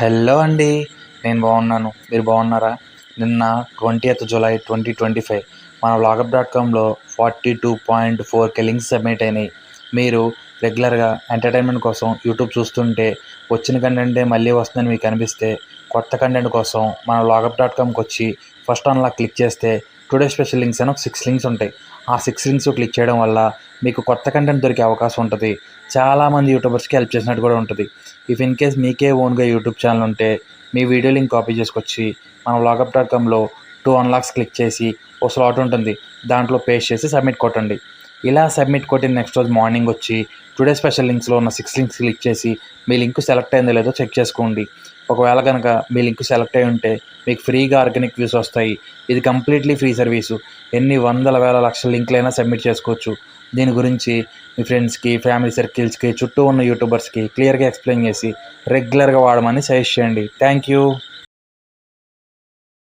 Hello అండి. నేను బాగున్నాను. మీరు బాగున్నారా? నిన్న 20th జూలై 2025 మన వ్లాగప్.కామ్‌లో 42.4K లింక్స్ సబ్మిట్ అయినాయి. మీరు రెగ్యులర్గా ఎంటర్టైన్మెంట్ కోసం యూట్యూబ్ చూస్తుంటే వచ్చిన కంటెంటే మళ్ళీ వస్తుందని మీకు అనిపిస్తే కొత్త కంటెంట్ కోసం మన వ్లాగప్.కామ్‌కి వచ్చి ఫస్ట్ అన్లా క్లిక్ చేస్తే టుడే స్పెషల్ లింక్స్ అని ఒక 6 లింక్స్ ఉంటాయి. ఆ 6 లింక్స్ క్లిక్ చేయడం వల్ల మీకు కొత్త కంటెంట్ దొరికే అవకాశం ఉంటుంది. చాలామంది యూట్యూబర్స్కి హెల్ప్ చేసినట్టు కూడా ఉంటుంది. ఇఫ్ ఇన్ కేస్ మీకే ఓన్గా యూట్యూబ్ ఛానల్ ఉంటే మీ వీడియో లింక్ కాపీ చేసుకొచ్చి మన వ్లాగప్.కామ్‌లో 2 అన్లాక్స్ క్లిక్ చేసి ఓ స్లాట్ ఉంటుంది, దాంట్లో పేస్ట్ చేసి సబ్మిట్ కొట్టండి. ఇలా సబ్మిట్ కొట్టిన నెక్స్ట్ రోజు మార్నింగ్ వచ్చి టుడే స్పెషల్ లింక్స్లో ఉన్న 6 లింక్స్ క్లిక్ చేసి మీ లింక్ సెలెక్ట్ అయిందో లేదో చెక్ చేసుకోండి. ఒకవేళ కనుక మీ లింక్ సెలెక్ట్ అయి ఉంటే మీకు ఫ్రీగా ఆర్గానిక్ వ్యూస్ వస్తాయి. ఇది కంప్లీట్లీ ఫ్రీ సర్వీసు. ఎన్ని వందల వేల లక్షల లింక్లైనా సబ్మిట్ చేసుకోవచ్చు. దీని గురించి మీ ఫ్రెండ్స్కి, ఫ్యామిలీ సర్కిల్స్కి, చుట్టూ ఉన్న యూట్యూబర్స్కి క్లియర్గా ఎక్స్ప్లెయిన్ చేసి రెగ్యులర్గా వాడమని సజెస్ట్ చేయండి. Thank you.